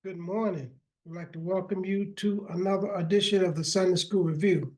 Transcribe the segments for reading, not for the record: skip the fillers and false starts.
Good morning. I'd like to welcome you to another edition of the Sunday School Review.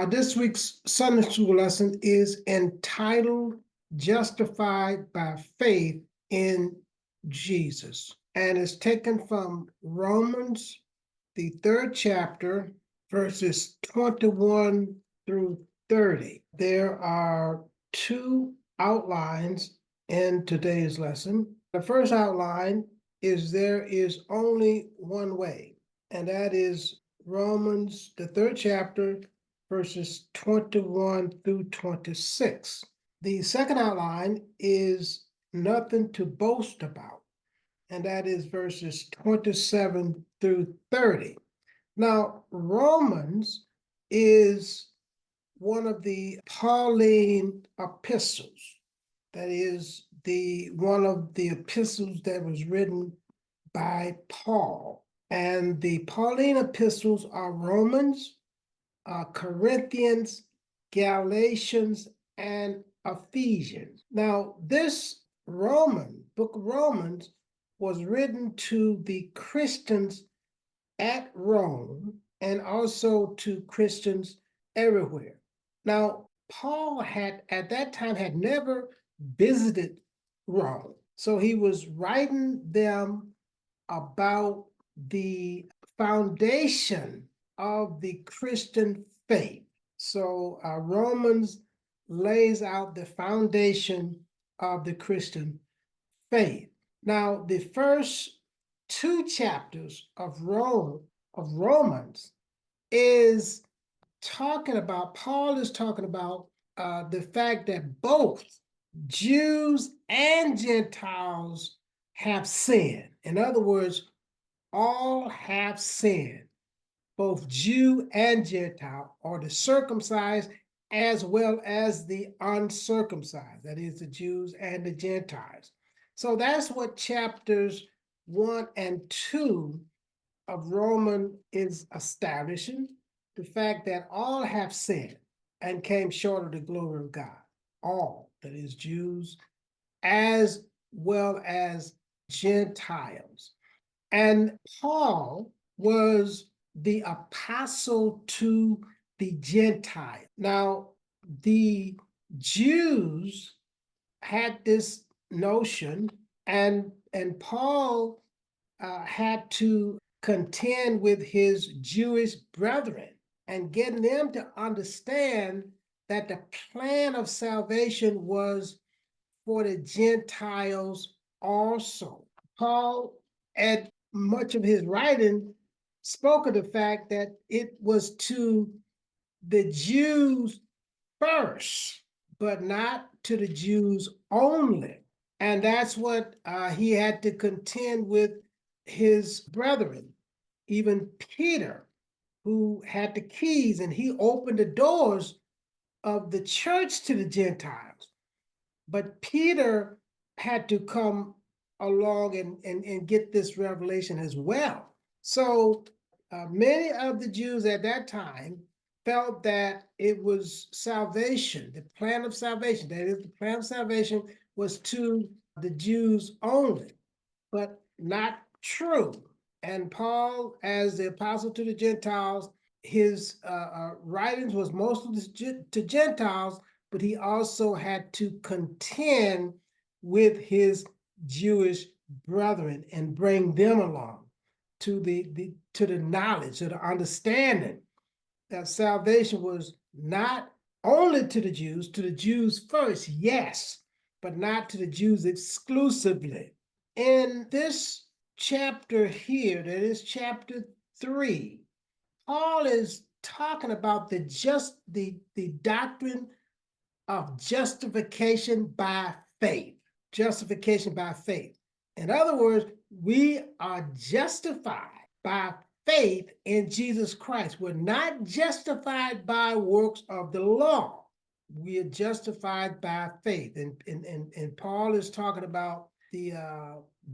This week's Sunday School lesson is entitled Justified by Faith in Jesus, and is taken from Romans, the 3rd chapter, verses 21 through 30. There are two outlines in today's lesson. The first outline is there is only one way, and that is Romans, the 3rd chapter, verses 21 through 26. The second outline is nothing to boast about, and that is verses 27 through 30. Now, Romans is one of the Pauline epistles. That is one of the epistles that was written by Paul. And the Pauline epistles are Romans, Corinthians, Galatians, and Ephesians. Now, this book of Romans was written to the Christians at Rome and also to Christians everywhere. Now, Paul at that time had never visited Rome. So he was writing them about the foundation of the Christian faith. So Romans lays out the foundation of the Christian faith. Now, the first two chapters of Romans is Paul is talking about the fact that both Jews and Gentiles have sinned. In other words, all have sinned, both Jew and Gentile, or the circumcised as well as the uncircumcised, that is, the Jews and the Gentiles. So that's what chapters 1 and 2 of Romans is establishing, the fact that all have sinned and came short of the glory of God. All, that is, Jews as well as Gentiles. And Paul was the apostle to the Gentiles. Now, the Jews had this notion, and Paul had to contend with his Jewish brethren and getting them to understand that the plan of salvation was for the Gentiles also. Paul, at much of his writing, spoke of the fact that it was to the Jews first, but not to the Jews only. And that's what he had to contend with his brethren, even Peter, who had the keys, and he opened the doors of the church to the Gentiles. But Peter had to come along and get this revelation as well. So many of the Jews at that time felt that it was salvation, the plan of salvation, that is, the plan of salvation was to the Jews only, but not true. And Paul, as the apostle to the Gentiles, his writings was mostly to Gentiles, but he also had to contend with his Jewish brethren and bring them along to the knowledge, to the understanding that salvation was not only to the Jews first, yes, but not to the Jews exclusively. In this chapter here, that is chapter 3, Paul is talking about the doctrine of justification by faith. Justification by faith. In other words, we are justified by faith in Jesus Christ. We're not justified by works of the law. We are justified by faith. And Paul is talking about the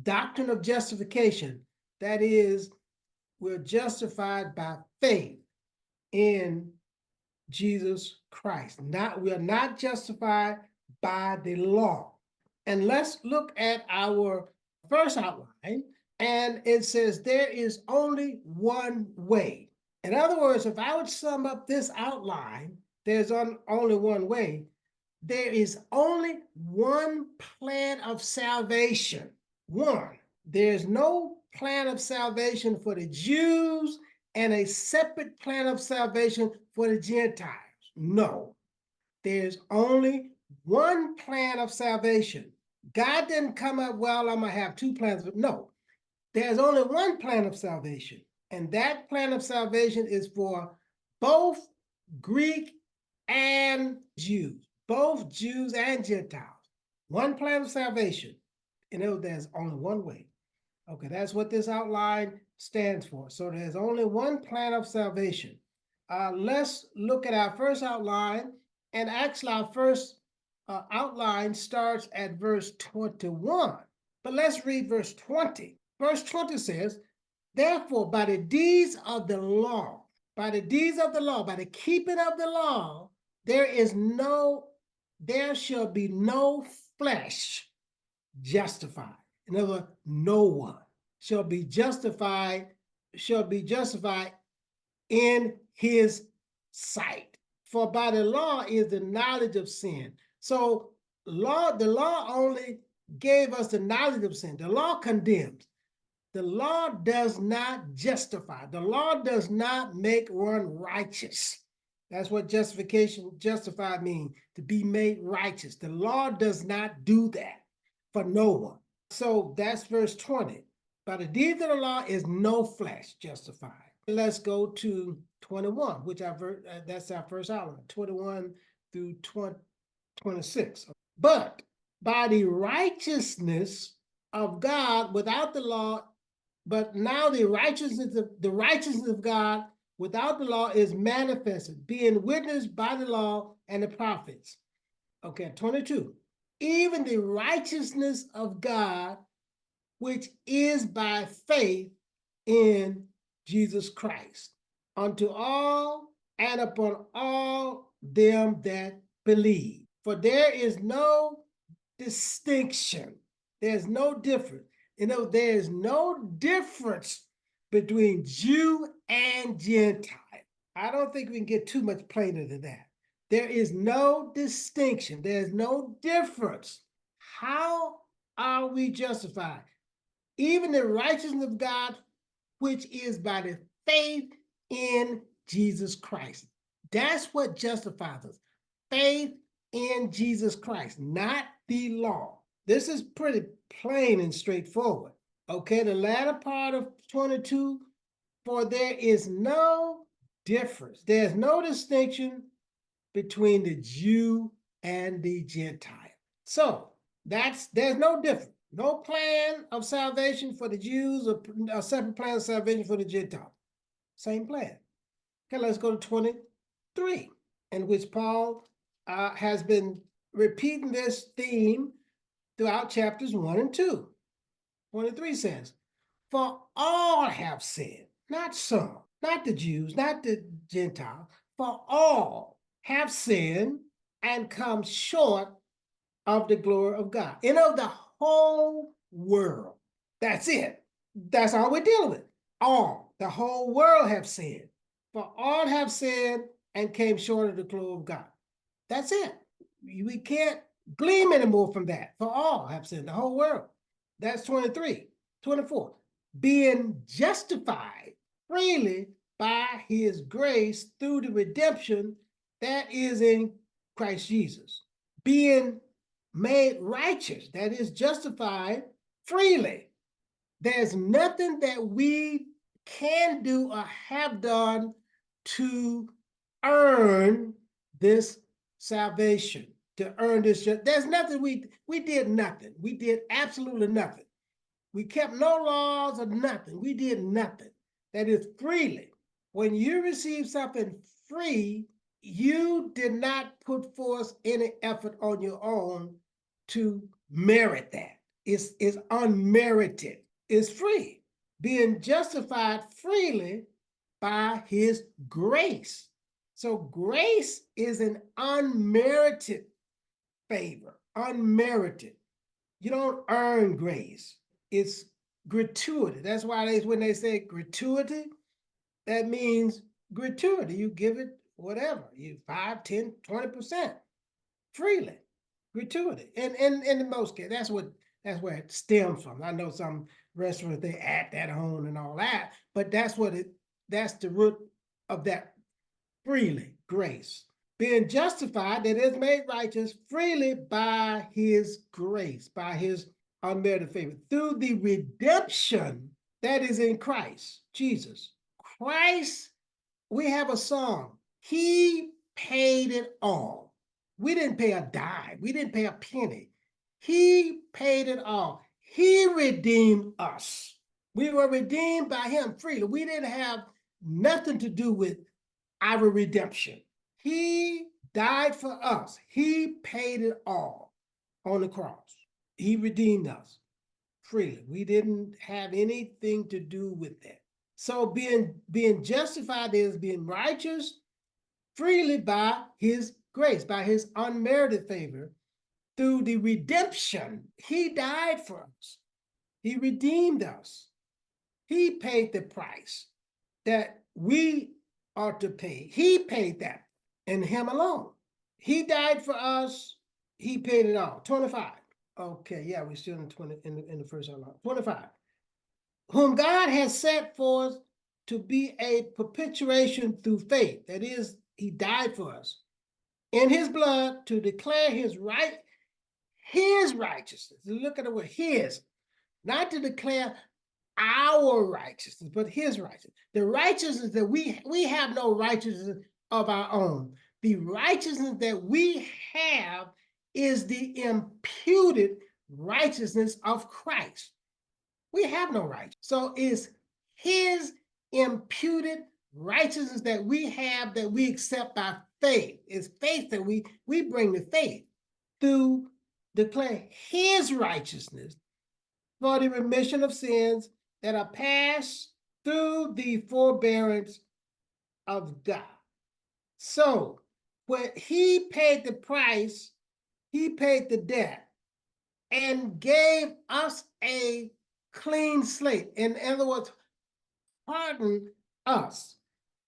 doctrine of justification. That is, we're justified by faith in Jesus Christ. We are not justified by the law. And let's look at our first outline, And it says there is only one way. In other words, if I would sum up this outline, there's only one way. There is only one plan of salvation. One. There's no plan of salvation for the Jews and a separate plan of salvation for the Gentiles. No. There's only one plan of salvation. God didn't come up, well, I'm going to have two plans. But no, there's only one plan of salvation. And that plan of salvation is for both Greek and Jews, both Jews and Gentiles. One plan of salvation. And there's only one way. Okay, that's what this outline stands for. So there's only one plan of salvation. Let's look at our first outline. And actually, our first outline starts at verse 21. But let's read verse 20. Verse 20 says, therefore, by the deeds of the law, by the deeds of the law, by the keeping of the law, there shall be no flesh justified. In other words, no one shall be justified in his sight. For by the law is the knowledge of sin. So the law only gave us the knowledge of sin. The law condemns. The law does not justify. The law does not make one righteous. That's what justified means, to be made righteous. The law does not do that for no one. So that's verse 20. By the deeds of the law is no flesh justified. Let's go to 21, which that's our first outline, 21 through 26. But by the righteousness of God without the law, but now the righteousness of God without the law is manifested, being witnessed by the law and the prophets. Okay, 22. Even the righteousness of God, which is by faith in Jesus Christ, unto all and upon all them that believe. For there is no distinction. There's no difference. There is no difference between Jew and Gentile. I don't think we can get too much plainer than that. There is no distinction. There's no difference. How are we justified? Even the righteousness of God, which is by the faith in Jesus Christ. That's what justifies us. Faith in Jesus Christ, not the law. This is pretty plain and straightforward. Okay, the latter part of 22, for there is no difference. There's no distinction between the Jew and the Gentile. So there's no difference. No plan of salvation for the Jews or a separate plan of salvation for the Gentiles. Same plan. Okay, let's go to 23, in which Paul has been repeating this theme throughout chapters 1 and 2. 23 says, for all have sinned, not some, not the Jews, not the Gentiles, for all have sinned and come short of the glory of God. The whole world. That's it. That's all we're dealing with. All. The whole world have sinned. For all have sinned and came short of the glory of God. That's it. We can't glean anymore from that. For all have sinned, the whole world. That's 23. 24. Being justified freely by his grace through the redemption that is in Christ Jesus. Being made righteous, that is justified freely. There's nothing that we can do or have done to earn this salvation, to earn this. There's nothing we did nothing. We did absolutely nothing. We kept no laws or nothing. We did nothing. That is freely. When you receive something free, you did not put forth any effort on your own to merit that. It's unmerited. It's free. Being justified freely by his grace. So grace is an unmerited favor, unmerited. You don't earn grace. It's gratuity. That's why when they say gratuity, that means gratuity. You give it whatever, you 5, 10, 20% freely, gratuity. And in the most cases, that's where it stems from. I know some restaurants they add that on and all that, but that's the root of that freely, grace. Being justified, that is made righteous freely by his grace, by his unmerited favor, through the redemption that is in Christ Jesus. Christ, we have a song. He paid it all. We didn't pay a dime. We didn't pay a penny. He paid it all. He redeemed us. We were redeemed by him freely. We didn't have nothing to do with our redemption. He died for us. He paid it all on the cross. He redeemed us freely. We didn't have anything to do with that. So being justified is being righteous freely by his grace, by his unmerited favor, through the redemption. He died for us. He redeemed us. He paid the price that we ought to pay. He paid that, and him alone. He died for us. He paid it all. 25. Okay, yeah, we're still in 20 in the first outline. 25. Whom God has set forth to be a perpetuation through faith. That is, he died for us. In his blood to declare his righteousness. Look at the word his. Not to declare our righteousness, but his righteousness. The righteousness that we have no righteousness of our own. The righteousness that we have is the imputed righteousness of Christ. We have no righteousness. So it's his imputed righteousness that we have, that we accept by faith. It's faith that we bring to faith to declare his righteousness for the remission of sins that are passed through the forbearance of God. So when he paid the price, he paid the debt and gave us a clean slate. In other words, pardoned us.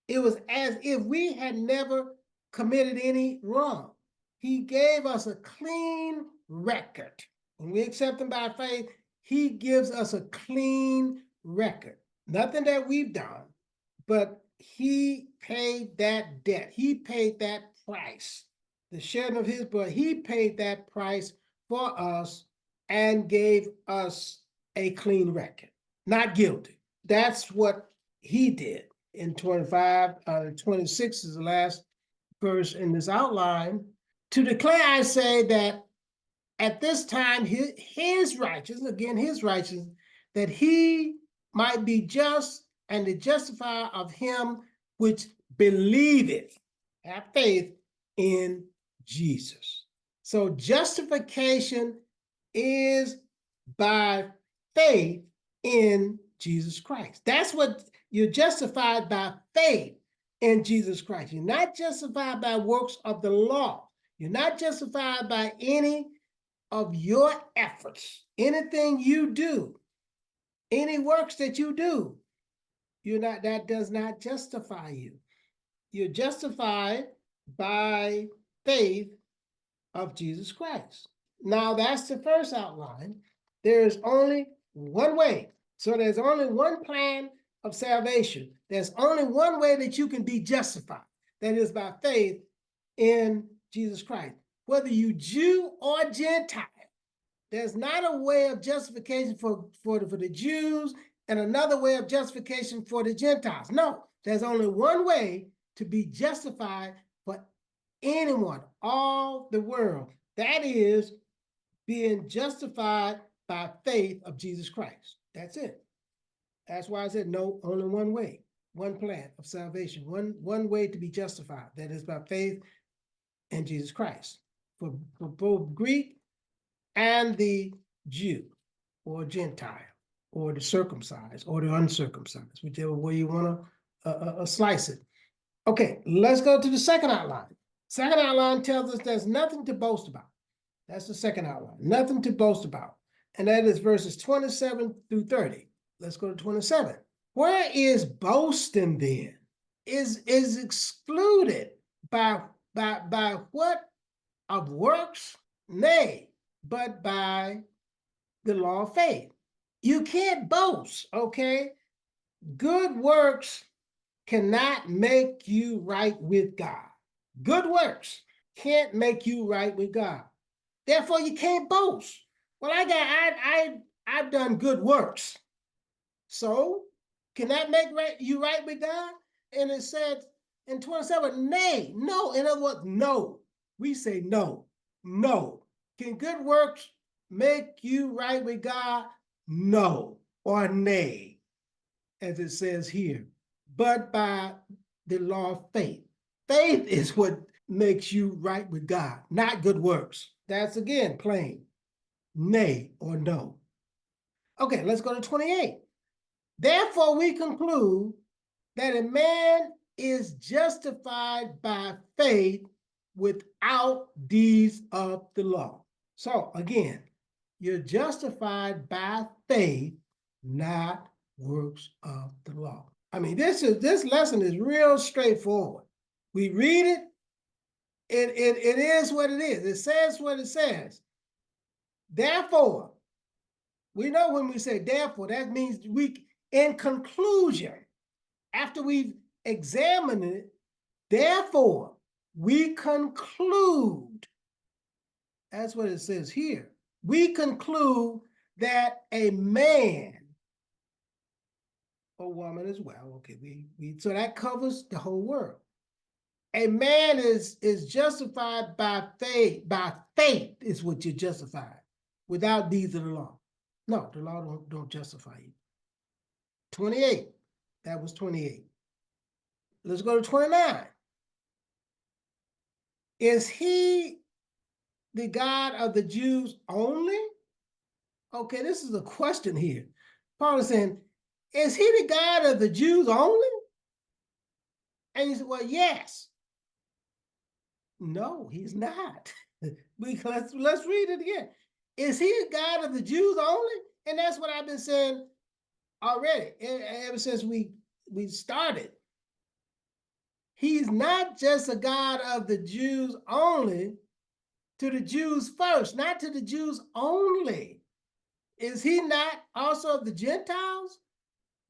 It was as if we had never committed any wrong. He gave us a clean record. When we accept him by faith, he gives us a clean record. Nothing that we've done, but he paid that debt. He paid that price. The shedding of his blood, he paid that price for us and gave us a clean record. Not guilty. That's what he did. In 25, 26 is the last verse in this outline. To declare, I say that at this time, his righteousness, again, his righteousness, that he might be just and the justifier of him which believeth, have faith in Jesus. So justification is by faith in Jesus Christ. That's what you're justified by faith in Jesus Christ. You're not justified by works of the law. You're not justified by any of your efforts, anything you do, any works that you do. That does not justify you. You're justified by faith of Jesus Christ. Now that's the first outline. There's only one way. So there's only one plan of salvation. There's only one way that you can be justified. That is by faith in Jesus Christ. Whether you Jew or Gentile, there's not a way of justification for the Jews and another way of justification for the Gentiles. No, there's only one way to be justified for anyone, all the world. That is being justified by faith of Jesus Christ. That's it. That's why I said no, only one way, one plan of salvation, one way to be justified. That is by faith in Jesus Christ. For both Greek and the Jew or Gentile or the circumcised or the uncircumcised, whichever way you want to slice it. Okay, let's go to the second outline. Second outline tells us there's nothing to boast about. That's the second outline. Nothing to boast about. And that is verses 27 through 30. Let's go to 27. Where is boasting then? Is excluded by what? Of works? Nay, but by the law of faith. You can't boast, okay? Good works cannot make you right with God. Good works can't make you right with God. Therefore, you can't boast. Well, I've done good works. So can that make you right with God? And it said in 27, nay, no. In other words, no. We say no. No. Can good works make you right with God? No. Or nay, as it says here. But by the law of faith. Faith is what makes you right with God, not good works. That's again plain. Nay or no. Okay, let's go to 28. Therefore, we conclude that a man is justified by faith without deeds of the law. So again, you're justified by faith, not works of the law. I mean, this lesson is real straightforward. We read it, it is what it is. It says what it says. Therefore, we know when we say therefore, that means in conclusion, after we've examined it, therefore, we conclude, that's what it says here. We conclude that a man or woman as well, okay, so that covers the whole world. A man is justified by faith. By faith is what you're justified, without deeds of the law. No, the law don't justify you. 28, that was 28. Let's go to 29. Is he the God of the Jews only? Okay, this is a question here. Paul is saying, is he the God of the Jews only? And he said, well, yes. No, he's not. Because let's read it again. Is he a God of the Jews only? And that's what I've been saying already, ever since we started. He's not just a God of the Jews only, to the Jews first, not to the Jews only. Is he not also of the Gentiles?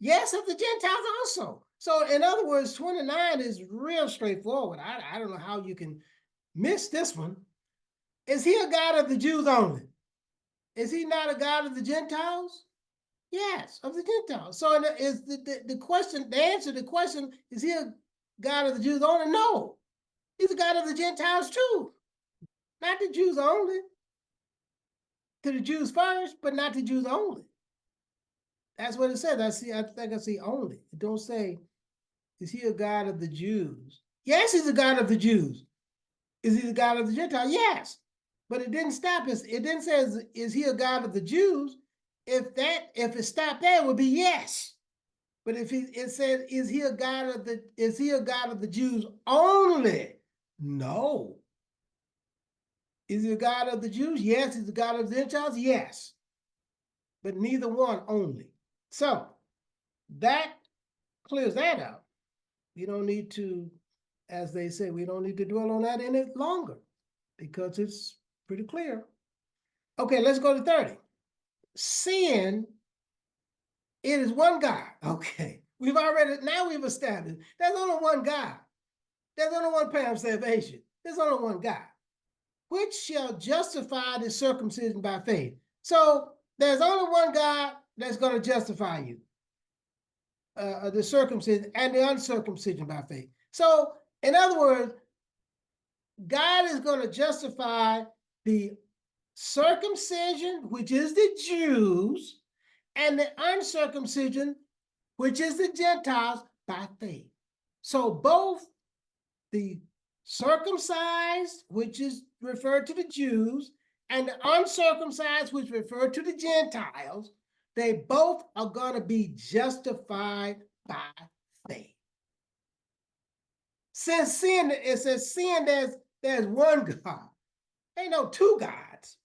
Yes, of the Gentiles also. So in other words, 29 is real straightforward. I don't know how you can miss this one. Is he a God of the Jews only? Is he not a God of the Gentiles? Yes, of the Gentiles. So is the question, the answer to the question, is he a God of the Jews only? No, he's a God of the Gentiles too. Not the Jews only. To the Jews first, but not the Jews only. That's what it says. I think I see only. It don't say, is he a God of the Jews? Yes, he's a God of the Jews. Is he the God of the Gentiles? Yes. But it didn't stop us. It didn't say, is he a God of the Jews? If it stopped there, it would be yes. But if it said, is he a God of the Jews only? No. Is he a God of the Jews? Yes. Is he a God of the Gentiles? Yes. But neither one only. So that clears that out. We don't need to, as they say, we don't need to dwell on that any longer because it's pretty clear. Okay, let's go to 30. Sin, it is one God. Okay, we've established there's only one God. There's only one plan of salvation. There's only one God, which shall justify the circumcision by faith. So there's only one God that's going to justify you, the circumcision and the uncircumcision by faith. So in other words, God is going to justify the circumcision, which is the Jews, and the uncircumcision, which is the Gentiles, by faith. So both the circumcised, which is referred to the Jews, and the uncircumcised, which refer to the Gentiles, they both are going to be justified by faith. Since sin, it says sin, there's one God. Ain't no two gods.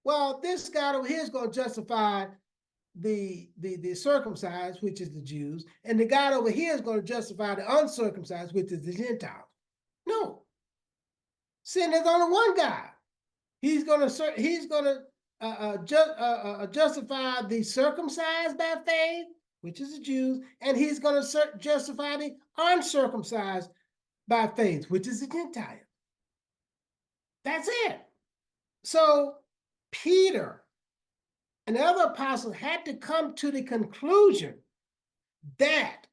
well, this God over here is going to justify the circumcised, which is the Jews, and the God over here is going to justify the uncircumcised, which is the Gentiles. No. Sin, there's only one God. He's going to justify the circumcised by faith, which is the Jews, and he's going to justify the uncircumcised by faith, which is the Gentile. That's it. So Peter and the other apostles had to come to the conclusion that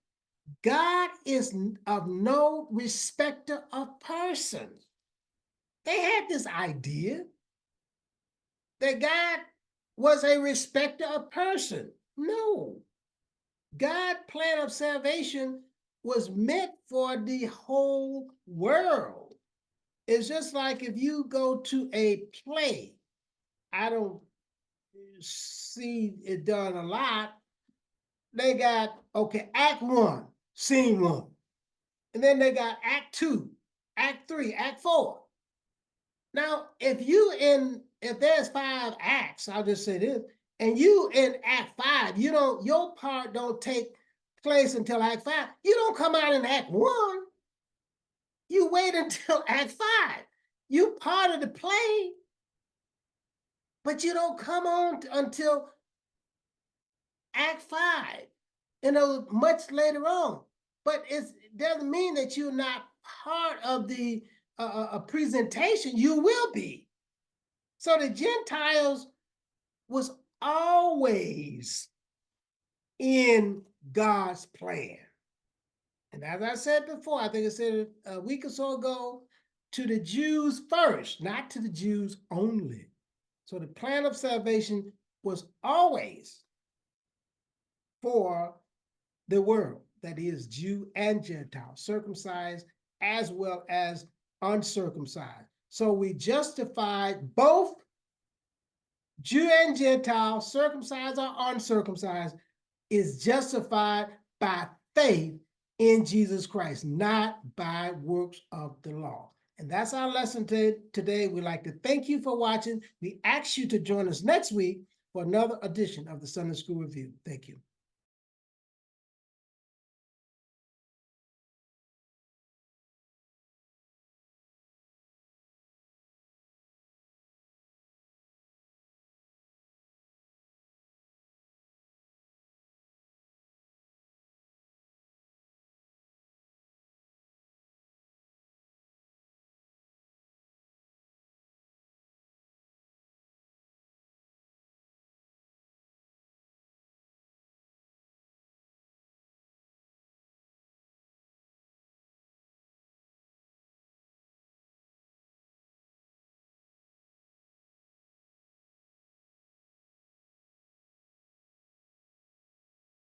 God is of no respecter of persons. They had this idea that God was a respecter of person. No. God's plan of salvation was meant for the whole world. It's just like if you go to a play, I don't see it done a lot. They got, okay, act 1, scene 1. And then they got act 2, act 3, act 4. Now, if there's 5 acts, I'll just say this, and you in act 5, your part don't take place until act 5. You don't come out in act 1. You wait until act 5. You part of the play, but you don't come on until act 5, much later on. But it doesn't mean that you're not part of the presentation. You will be. So the Gentiles was always in God's plan. And as I said before, I think I said it a week or so ago, to the Jews first, not to the Jews only. So the plan of salvation was always for the world, that is Jew and Gentile, circumcised as well as uncircumcised. So we justified both Jew and Gentile, circumcised or uncircumcised, is justified by faith in Jesus Christ, not by works of the law. And that's our lesson today. We'd like to thank you for watching. We ask you to join us next week for another edition of the Sunday School Review. Thank you.